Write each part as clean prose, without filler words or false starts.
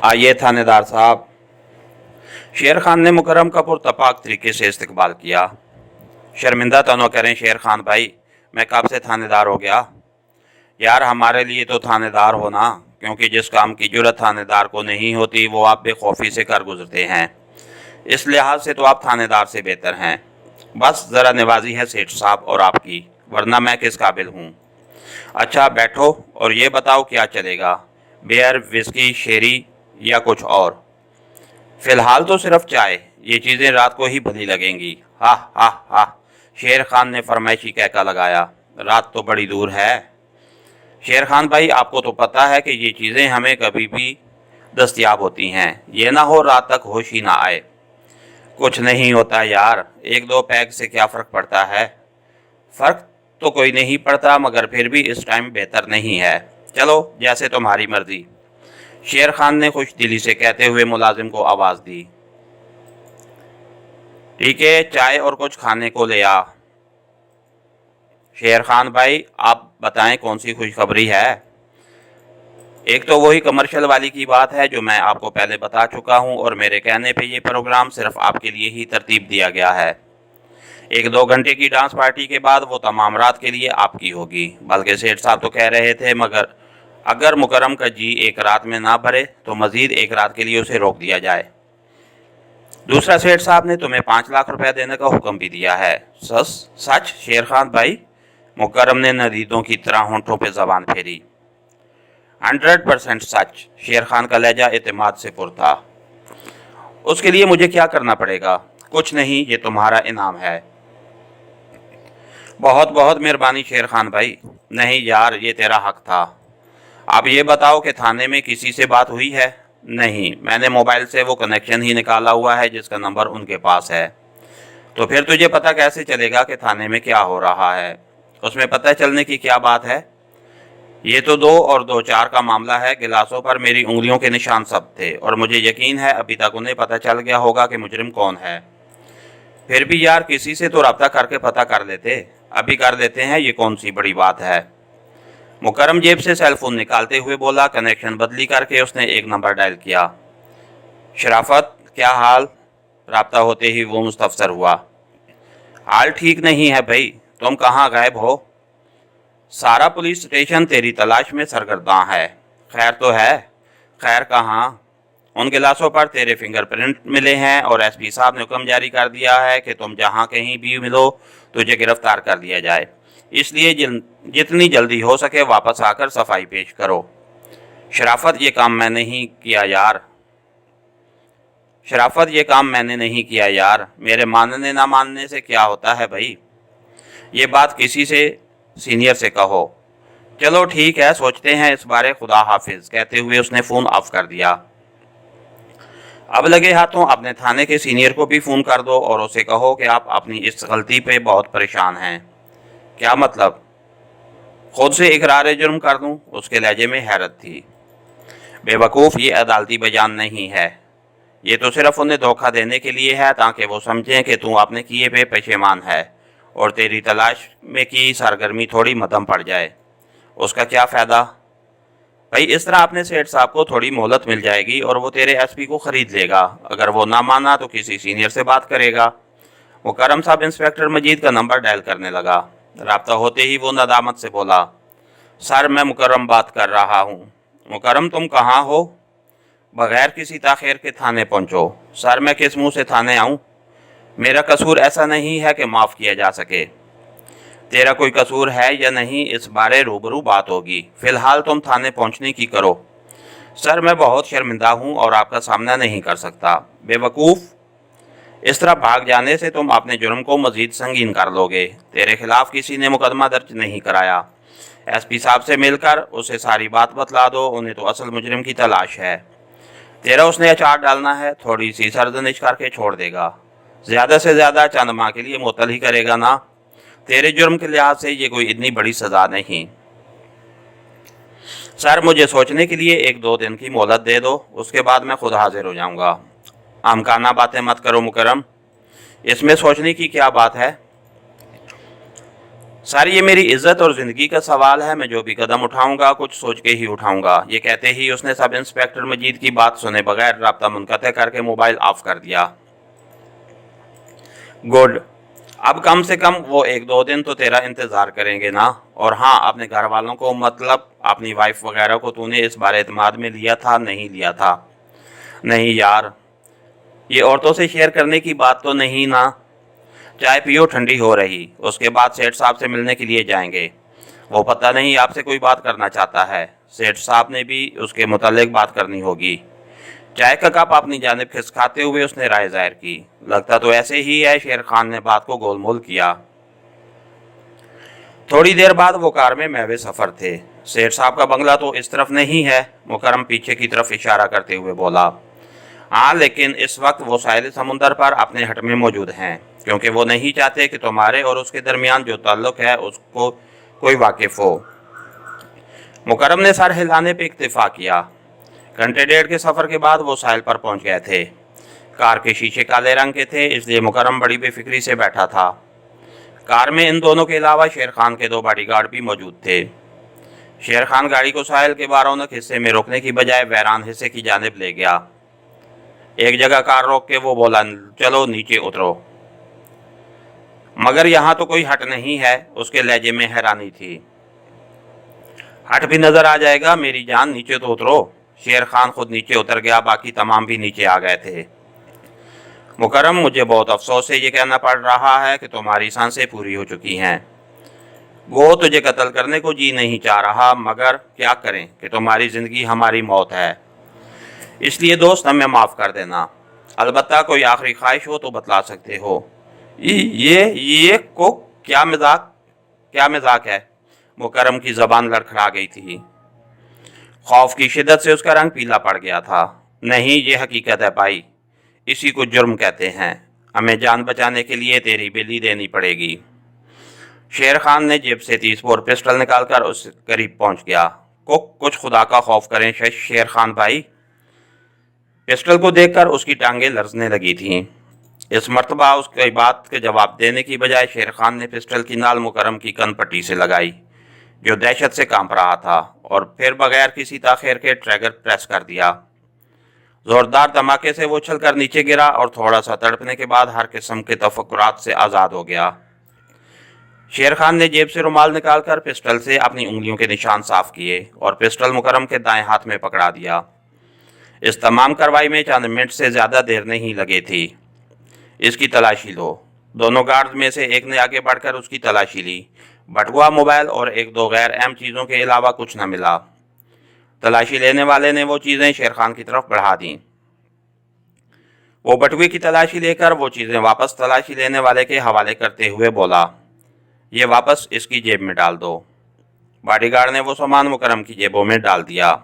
आइए थानेदार साहब। शेर खान ने मुकर्रम का पुरतपाक तरीके से इस्तकबाल किया। शर्मिंदा तो न करें शेर खान भाई, मैं कब से थानेदार हो गया। यार हमारे लिए तो थानेदार होना, क्योंकि जिस काम की जुर्रत थानेदार को नहीं होती वो आप बेखौफी से कर गुजरते हैं। इस लिहाज से तो आप थानेदार से बेहतर हैं। बस ज़रा नवाजी है सेठ साहब और आपकी, वरना मैं किस काबिल हूँ। अच्छा बैठो और ये बताओ क्या चलेगा, बियर, विस्की, शेरी या कुछ और। फ़िलहाल तो सिर्फ चाय, ये चीज़ें रात को ही भली लगेंगी। हा हा हा, शेर खान ने फरमाइशी कहका लगाया। रात तो बड़ी दूर है शेर खान भाई, आपको तो पता है कि ये चीज़ें हमें कभी भी दस्तयाब होती हैं। ये ना हो रात तक होश ही ना आए। कुछ नहीं होता यार, एक दो पैग से क्या फ़र्क पड़ता है। फ़र्क तो कोई नहीं पड़ता, मगर फिर भी इस टाइम बेहतर नहीं है। चलो जैसे तुम्हारी मर्ज़ी, शेर खान ने खुश दिली से कहते हुए मुलाजिम को आवाज़ दी। ठीक है, चाय और कुछ खाने को ले आ। शेर खान भाई आप बताएं कौन सी खुशखबरी है। एक तो वही कमर्शियल वाली की बात है जो मैं आपको पहले बता चुका हूं, और मेरे कहने पे ये प्रोग्राम सिर्फ आपके लिए ही तरतीब दिया गया है। एक दो घंटे की डांस पार्टी के बाद वो तमाम रात के लिए आपकी होगी। बल्कि सेठ साहब तो कह रहे थे मगर अगर मुकर्रम का जी एक रात में ना भरे तो मजीद एक रात के लिए उसे रोक दिया जाए। दूसरा, सेठ साहब ने तुम्हें 5 लाख रुपया देने का हुक्म भी दिया है। सच शेर खान भाई? मुकर्रम ने नदीदों की तरह होंठों पे जबान फेरी। 100% सच। शेर खान का लहजा एतमाद से पुर था। उसके लिए मुझे क्या करना पड़ेगा? कुछ नहीं, ये तुम्हारा इनाम है। बहुत बहुत मेहरबानी शेर खान भाई। नहीं यार, ये तेरा हक था। अब ये बताओ कि थाने में किसी से बात हुई है? नहीं, मैंने मोबाइल से वो कनेक्शन ही निकाला हुआ है जिसका नंबर उनके पास है। तो फिर तुझे पता कैसे चलेगा कि थाने में क्या हो रहा है? उसमें पता चलने की क्या बात है? ये तो 2 और 2 4 का मामला है। गिलासों पर मेरी उंगलियों के निशान सब थे, और मुझे यकीन है अभी तक उन्हें पता चल गया होगा कि मुजरिम कौन है। फिर भी यार किसी से तो रब्ता करके पता कर लेते। अभी कर लेते हैं, ये कौन सी बड़ी बात है। मुकर्रम जेब से सेल फोन निकालते हुए बोला। कनेक्शन बदली करके उसने एक नंबर डायल किया। शराफत, क्या हाल? राब्ता होते ही वो मुस्तफसर हुआ। हाल ठीक नहीं है भाई, तुम कहाँ गायब हो? सारा पुलिस स्टेशन तेरी तलाश में सरगर्दां है। खैर तो है? खैर कहाँ? उन गिलासों पर तेरे फिंगरप्रिंट मिले हैं और एसपी साहब ने हुक्म जारी कर दिया है कि तुम जहाँ कहीं भी मिलो तुझे गिरफ्तार कर लिया जाए। इसलिए जितनी जल्दी हो सके वापस आकर सफाई पेश करो। शराफत, ये काम मैंने नहीं किया यार। शराफत, ये काम मैंने नहीं किया यार। मेरे मानने ना मानने से क्या होता है भाई? ये बात किसी से सीनियर से कहो। चलो ठीक है, सोचते हैं इस बारे, खुदा हाफिज, कहते हुए उसने फ़ोन ऑफ कर दिया। अब लगे हाथों अपने थाने के सीनियर को भी फ़ोन कर दो और उसे कहो कि आप अपनी इस गलती पे बहुत परेशान हैं। क्या मतलब? खुद से इकरार जुर्म कर दूं? उसके लहजे में हैरत थी। बेवकूफ़, ये अदालती बयान नहीं है। ये तो सिर्फ उन्हें धोखा देने के लिए है ताकि वो समझें कि तू अपने किए पे पशेमान है और तेरी तलाश में की सरगर्मी थोड़ी मदम पड़ जाए। उसका क्या फ़ायदा भाई? इस तरह अपने सेठ साहब को थोड़ी मोहलत मिल जाएगी और वो तेरे एसपी को ख़रीद लेगा। अगर वो ना माना तो किसी सीनियर से बात करेगा। मुकर्रम साहब इंस्पेक्टर मजीद का नंबर डायल करने लगा। राब्ता होते ही वो नदामत से बोला, सर मैं मुकर्रम बात कर रहा हूँ। मुकर्रम, तुम कहाँ हो? बगैर किसी ताख़ीर के थाने पहुँचो। सर मैं किस मुँह से थाने आऊँ? मेरा कसूर ऐसा नहीं है कि माफ़ किया जा सके। तेरा कोई कसूर है या नहीं, इस बारे रूबरू बात होगी। फ़िलहाल तुम थाने पहुँचने की करो। सर मैं बहुत शर्मिंदा हूँ और आपका सामना नहीं कर सकता। बेवकूफ़, इस तरह भाग जाने से तुम अपने जुर्म को मज़ीद संगीन कर लोगे। तेरे खिलाफ़ किसी ने मुकदमा दर्ज नहीं कराया। एसपी साहब से मिलकर उसे सारी बात बतला दो, उन्हें तो असल मुजरिम की तलाश है। तेरा उसने अचार डालना है, थोड़ी सी सरजनिश करके छोड़ देगा। ज़्यादा से ज़्यादा चंद माह के लिए मुअत्तल ही करेगा ना। तेरे जुर्म के लिहाज से ये कोई इतनी बड़ी सज़ा नहीं। सर मुझे सोचने के लिए 1-2 दिन की मोहलत दे दो, उसके बाद मैं खुद हाजिर हो जाऊंगा। आमकाना बातें मत करो मुकर्रम, इसमें सोचने की क्या बात है? سر یہ میری عزت اور زندگی کا سوال ہے، میں جو بھی قدم اٹھاؤں گا کچھ سوچ کے ہی اٹھاؤں گا۔ یہ کہتے ہی اس نے سب انسپیکٹر مجید کی بات سنے بغیر رابطہ منقطع کر کے موبائل آف کر دیا۔ گڈ، اب کم سے کم وہ 1-2 دن تو تیرا انتظار کریں گے نا؟ اور ہاں، اپنے گھر والوں کو مطلب اپنی وائف وغیرہ کو تو نے اس بار اعتماد میں لیا تھا نہیں لیا تھا؟ نہیں یار، یہ عورتوں سے شیئر کرنے کی بات تو نہیں نا؟ چائے پیو، ٹھنڈی ہو رہی، اس کے بعد سیٹھ صاحب سے ملنے کے لیے جائیں گے۔ وہ پتہ نہیں آپ سے کوئی بات کرنا چاہتا ہے، سیٹھ صاحب نے بھی اس کے متعلق بات کرنی ہوگی۔ چائے کا کپ اپنی جانب کھسکاتے ہوئے اس نے رائے ظاہر کی۔ لگتا تو ایسے ہی ہے، شیر خان نے بات کو گول مول کیا۔ تھوڑی دیر بعد وہ کار میں محو سفر تھے۔ سیٹھ صاحب کا بنگلہ تو اس طرف نہیں ہے، مکرم پیچھے کی طرف اشارہ کرتے ہوئے بولا۔ ہاں، لیکن اس وقت وہ ساحل سمندر پر اپنے ہٹ میں موجود ہیں، کیونکہ وہ نہیں چاہتے کہ تمہارے اور اس کے درمیان جو تعلق ہے اس کو کوئی واقف ہو۔ مکرم نے سر ہلانے پہ اکتفا کیا۔ گھنٹے ڈیڑھ کے سفر کے بعد وہ ساحل پر پہنچ گئے تھے۔ کار کے شیشے کالے رنگ کے تھے، اس لیے مکرم بڑی بے فکری سے بیٹھا تھا۔ کار میں ان دونوں کے علاوہ شیر خان کے 2 باڈی گارڈ بھی موجود تھے۔ شیر خان گاڑی کو ساحل کے بارونق حصے میں روکنے کی بجائے ویران حصے کی جانب لے گیا۔ ایک جگہ کار روک کے وہ بولا، چلو نیچے اترو۔ مگر یہاں تو کوئی ہٹ نہیں ہے، اس کے لہجے میں حیرانی تھی۔ ہٹ بھی نظر آ جائے گا میری جان، نیچے تو اترو۔ شیر خان خود نیچے اتر گیا، باقی تمام بھی نیچے آ گئے تھے۔ مکرم، مجھے بہت افسوس سے یہ کہنا پڑ رہا ہے کہ تمہاری سانسیں پوری ہو چکی ہیں۔ وہ تجھے قتل کرنے کو جی نہیں چاہ رہا، مگر کیا کریں کہ تمہاری زندگی ہماری موت ہے۔ اس لیے دوست ہمیں معاف کر دینا، البتہ کوئی آخری خواہش ہو تو بتلا سکتے ہو۔ یہ کو کیا مذاق ہے؟ مکرم کی زبان لڑکھڑا گئی تھی۔ خوف کی شدت سے اس کا رنگ پیلا پڑ گیا تھا۔ نہیں، یہ حقیقت ہے بھائی، اسی کو جرم کہتے ہیں۔ ہمیں جان بچانے کے لیے تیری بلی دینی پڑے گی۔ شیر خان نے جیب سے 30 بور پسٹل نکال کر اس قریب پہنچ گیا۔ کچھ خدا کا خوف کریں شیر خان بھائی۔ پسٹل کو دیکھ کر اس کی ٹانگیں لرزنے لگی تھیں۔ اس مرتبہ اس کی بات کے جواب دینے کی بجائے شیر خان نے پسٹل کی نال مکرم کی کن پٹی سے لگائی، جو دہشت سے کانپ رہا تھا، اور پھر بغیر کسی تاخیر کے ٹریگر پریس کر دیا۔ زوردار دھماکے سے وہ اچھل کر نیچے گرا اور تھوڑا سا تڑپنے کے بعد ہر قسم کے تفکرات سے آزاد ہو گیا۔ شیر خان نے جیب سے رومال نکال کر پسٹل سے اپنی انگلیوں کے نشان صاف کیے اور پسٹل مکرم کے دائیں ہاتھ میں پکڑا دیا۔ اس تمام کارروائی میں چند منٹ سے زیادہ دیر نہیں لگی تھی۔ اس کی تلاشی لو۔ دونوں گارڈز میں سے ایک نے آگے بڑھ کر اس کی تلاشی لی۔ بٹوا، موبائل اور 1-2 غیر اہم چیزوں کے علاوہ کچھ نہ ملا۔ تلاشی لینے والے نے وہ چیزیں شیر خان کی طرف بڑھا دیں۔ وہ بٹوے کی تلاشی لے کر وہ چیزیں واپس تلاشی لینے والے کے حوالے کرتے ہوئے بولا، یہ واپس اس کی جیب میں ڈال دو۔ باڈی گارڈ نے وہ سامان مکرم کی جیبوں میں ڈال دیا۔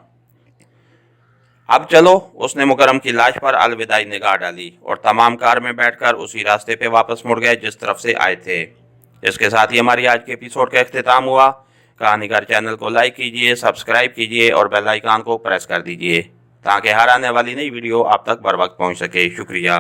اب چلو، اس نے مکرم کی لاش پر الوداعی نگاہ ڈالی اور تمام کار میں بیٹھ کر اسی راستے پہ واپس مڑ گئے جس طرف سے آئے تھے۔ اس کے ساتھ ہی ہماری آج کے ایپیسوڈ کا اختتام ہوا۔ کہانی گار چینل کو لائک کیجئے، سبسکرائب کیجئے اور بیل آئیکن کو پریس کر دیجئے تاکہ ہر آنے والی نئی ویڈیو آپ تک بر وقت پہنچ سکے۔ شکریہ۔